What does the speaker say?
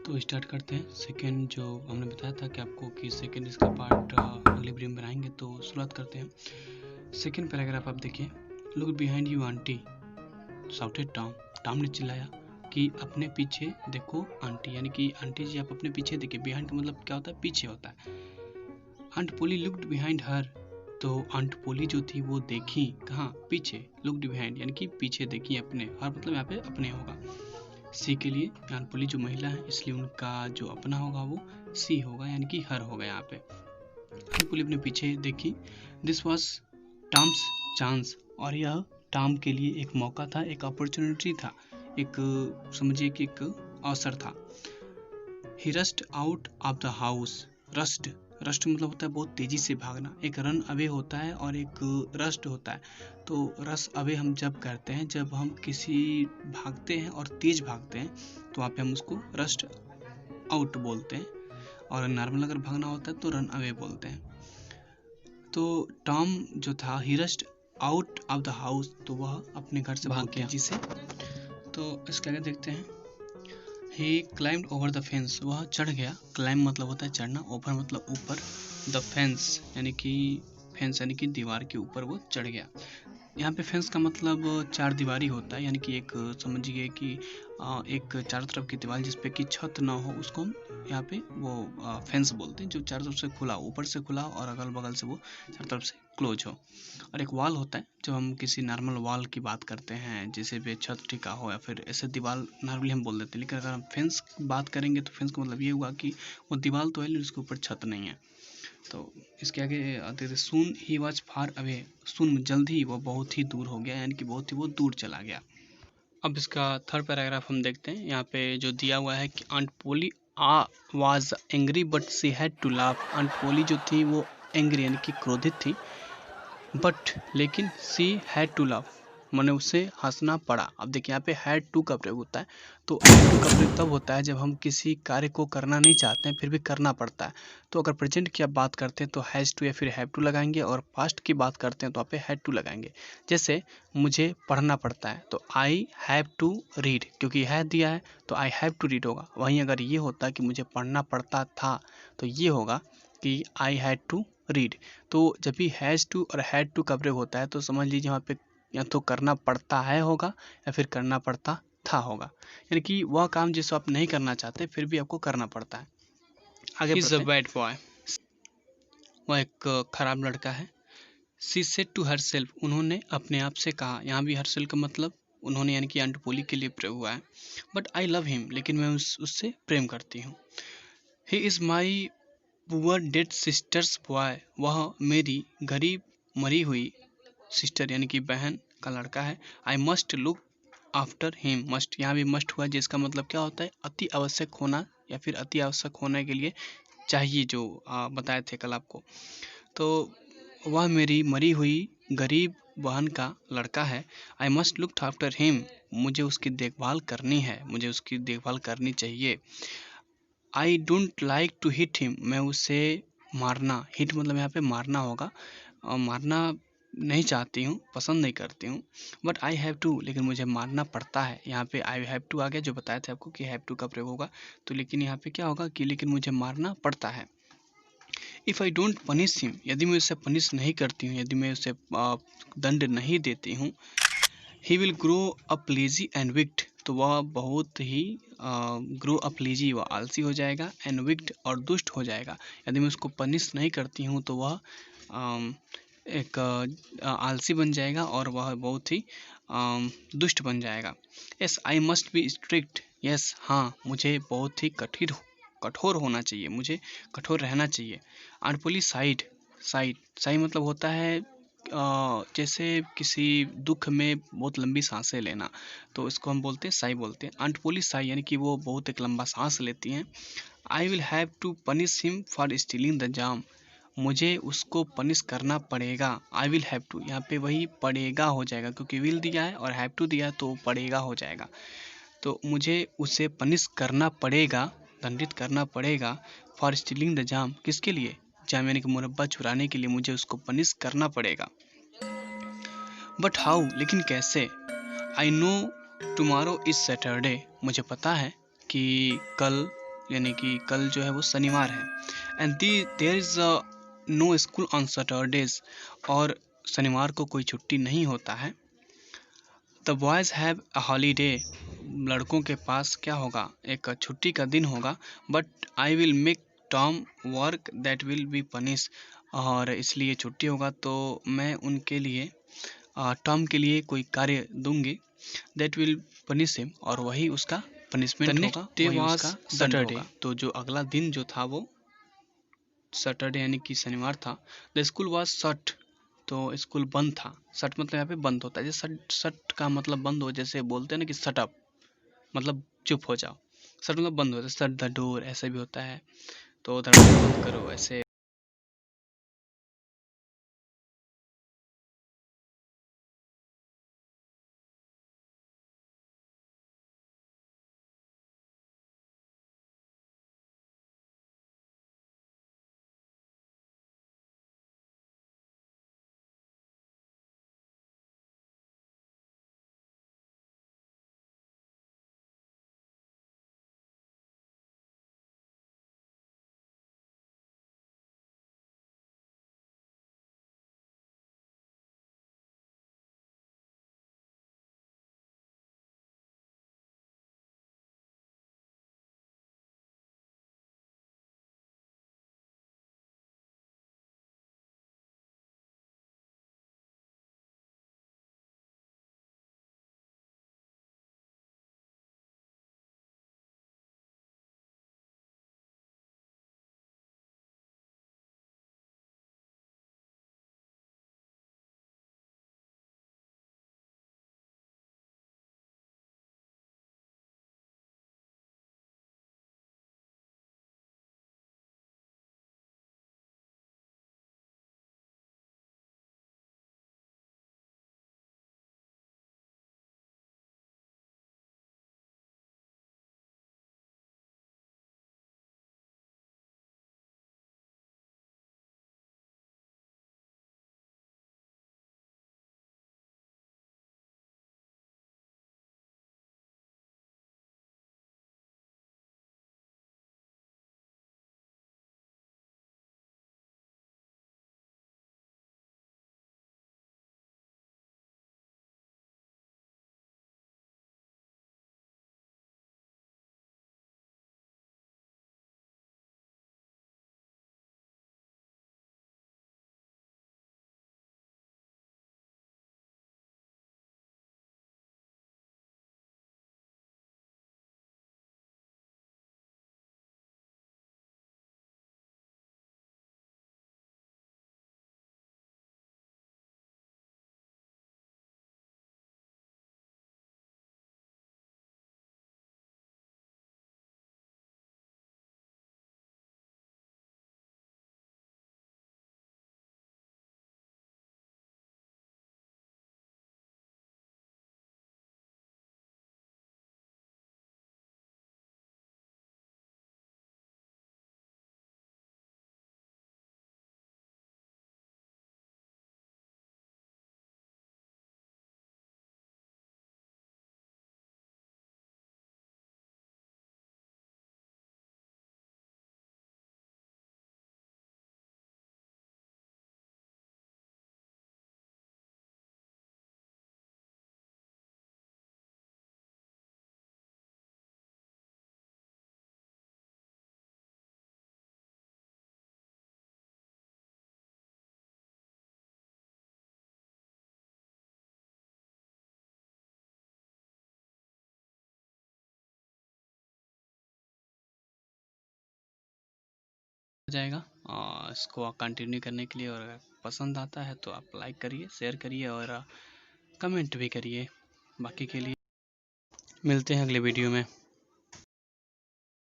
तो स्टार्ट करते हैं। सेकेंड जो हमने बताया था कि आपको कि सेकेंड इसका पार्ट अगली वीडियो में बनाएंगे, तो शुरुआत करते हैं। सेकेंड पैराग्राफ आप देखिए। Look behind you aunty shouted Tom. Tom ने चिल्लाया कि अपने पीछे देखो आंटी, यानी कि आंटी जी आप अपने पीछे देखिए। बिहाइंड का मतलब क्या होता है? पीछे होता है। आंट पोली लुक्ड बिहाइंड हर, तो आंट पोली जो थी वो देखी कहाँ? पीछे। लुक्ड बिहाइंड यानी कि पीछे देखी अपने, हर मतलब यहाँ पे अपने होगा। सी के लिए आंट पोली जो महिला है इसलिए उनका जो अपना होगा वो सी होगा, यानी कि हर होगा यहाँ पे। आंट पोली अपने पीछे देखी। दिस वॉज टॉम्स चांस, और यह टॉम के लिए एक मौका था, एक अपॉर्चुनिटी था, एक समझिए कि एक अवसर था। He rushed out of the house. Rushed मतलब होता है बहुत तेजी से भागना। एक रन अवे होता है और एक रस्ट होता है। तो रस अवे हम जब करते हैं, जब हम किसी भागते हैं और तेज भागते हैं, तो वहाँ पे हम उसको रस्ट आउट बोलते हैं, और नॉर्मल अगर भागना होता है तो रन अवे बोलते हैं। तो टॉम जो था he rushed out of the house, तो वह अपने घर से भाग तेजी से। तो इसके आगे देखते हैं। He climbed over the fence, वह चढ़ गया। क्लाइम मतलब होता है चढ़ना, ओवर मतलब ऊपर, द फेंस यानी कि दीवार के ऊपर वो चढ़ गया। यहाँ पे फेंस का मतलब चार दीवारी होता है, यानी कि एक समझिए कि एक चारों तरफ की दीवार जिसपे कि छत ना हो, उसको हम यहाँ पे वो फेंस बोलते हैं, जो चारों तरफ से खुला, ऊपर से खुला और अगल बगल से वो चारों तरफ से क्लोज हो। और एक वॉल होता है, जब हम किसी नॉर्मल वॉल की बात करते हैं, जैसे पे छत टिका हो या फिर ऐसे दीवार नॉर्मली हम बोल देते हैं। लेकिन अगर हम फेंस की बात करेंगे तो फेंस का मतलब ये हुआ कि वो दीवार तो है लेकिन उसके ऊपर छत नहीं है। तो इसके आगे आते थे। सून ही वॉज फार अवे, सुन जल्द ही वो बहुत ही दूर हो गया, यानी कि बहुत ही वो दूर चला गया। अब इसका थर्ड पैराग्राफ हम देखते हैं। यहाँ पे जो दिया हुआ है कि aunt Polly was angry but she had to laugh. Aunt Polly जो थी वो एंग्री यानी कि क्रोधित थी, बट लेकिन सी हैड टू लाफ मैंने उसे हंसना पड़ा। अब देखिए यहाँ पे हैड टू का प्रयोग होता है। तो हैड टू का प्रयोग तब होता है जब हम किसी कार्य को करना नहीं चाहते हैं फिर भी करना पड़ता है। तो अगर प्रेजेंट की आप बात करते हैं तो हैज़ टू या फिर हैव टू लगाएंगे, और पास्ट की बात करते हैं तो आप पे हैड टू लगाएंगे। जैसे मुझे पढ़ना पड़ता है तो आई हैव टू रीड, क्योंकि है दिया है तो आई हैव टू रीड होगा। वहीं अगर ये होता कि मुझे पढ़ना पड़ता था तो ये होगा कि आई हैड टू रीड। तो जब भी हैज़ टू और हैड टू का प्रयोग होता है तो समझ लीजिए वहाँ पे या तो करना पड़ता है होगा या फिर करना पड़ता था होगा, यानी कि वह काम जिसको आप नहीं करना चाहते फिर भी आपको करना पड़ता है। आगे बढ़ते हैं। बैड बॉय, वह एक खराब लड़का है। She said to herself, उन्होंने अपने आप से कहा। यहाँ भी हर सेल्फ का मतलब उन्होंने यानी कि आंट पोली के लिए प्रयोग हुआ है। बट आई लव हिम, लेकिन मैं उससे प्रेम करती हूँ। He is my poor dead sisters boy, वह मेरी गरीब मरी हुई सिस्टर यानी कि बहन का लड़का है। I must look after him, must यहाँ भी मस्ट हुआ जिसका मतलब क्या होता है? अति आवश्यक होना या फिर अति आवश्यक होने के लिए चाहिए, जो बताए थे कल आपको। तो वह मेरी मरी हुई गरीब बहन का लड़का है। I must look after him, मुझे उसकी देखभाल करनी है, मुझे उसकी देखभाल करनी चाहिए। I don't like to hit him, मैं उसे मारना, हिट मतलब यहाँ पे मारना होगा, और मारना नहीं चाहती हूँ, पसंद नहीं करती हूँ। बट आई हैव टू, लेकिन मुझे मारना पड़ता है। यहाँ पे आई हैव टू आ गया, जो बताया था आपको कि हैव टू का प्रयोग होगा। तो लेकिन यहाँ पे क्या होगा कि लेकिन मुझे मारना पड़ता है। If I don't punish him, यदि मैं उसे पनिश नहीं करती हूँ, यदि मैं उसे दंड नहीं देती हूँ, he will grow up lazy and wicked, तो वह बहुत ही ग्रो अप लेजी, वह आलसी हो जाएगा, एंड विक्ड और दुष्ट हो जाएगा। यदि मैं उसको पनिश नहीं करती हूँ तो वह एक आलसी बन जाएगा और वह बहुत ही दुष्ट बन जाएगा। Yes I must be strict, yes हाँ मुझे बहुत ही कठोर होना चाहिए, मुझे कठोर रहना चाहिए। आंट साइड, साई मतलब होता है जैसे किसी दुख में बहुत लंबी सांसें लेना, तो इसको हम बोलते हैं साई बोलते हैं। आंट पोली साई यानी कि वो बहुत एक लंबा सांस लेती हैं। I will have to punish him for stealing the jam, मुझे उसको पनिश करना पड़ेगा। आई विल हैव टू, यहाँ पे वही पड़ेगा हो जाएगा, क्योंकि विल दिया है और हैव टू दिया है तो पड़ेगा हो जाएगा। तो मुझे उसे पनिश करना पड़ेगा, दंडित करना पड़ेगा। फॉर स्टीलिंग द जाम, किसके लिए? जाम यानी कि मुरब्बा चुराने के लिए मुझे उसको पनिश करना पड़ेगा। बट हाउ, लेकिन कैसे? I know tomorrow is Saturday, मुझे पता है कि कल यानी कि कल जो है वो शनिवार है। And there is no school on Saturdays, और शनिवार को कोई छुट्टी नहीं होता है। The boys have a holiday, लड़कों के पास क्या होगा, एक छुट्टी का दिन होगा। But I will make Tom work that will be punish, और इसलिए छुट्टी होगा तो मैं उनके लिए टॉम के लिए कोई कार्य दूंगी, दैट विल पनिश हिम, और वही उसका पनिशमेंट होगा, वही उसका दंड होगा। तो जो अगला दिन जो था वो सैटरडे यानी कि शनिवार था। द स्कूल वाज शट, तो स्कूल बंद था। शट मतलब यहाँ पे बंद होता है, जैसे शट शट का मतलब बंद हो, जैसे बोलते हैं ना कि शट अप मतलब चुप हो जाओ। शट मतलब बंद होता है, शट द डोर ऐसे भी होता है, तो दरवाजा बंद करो ऐसे। जाएगा इसको कंटिन्यू करने के लिए, और अगर पसंद आता है तो आप लाइक करिए, शेयर करिए और कमेंट भी करिए। बाकी के लिए मिलते हैं अगले वीडियो में।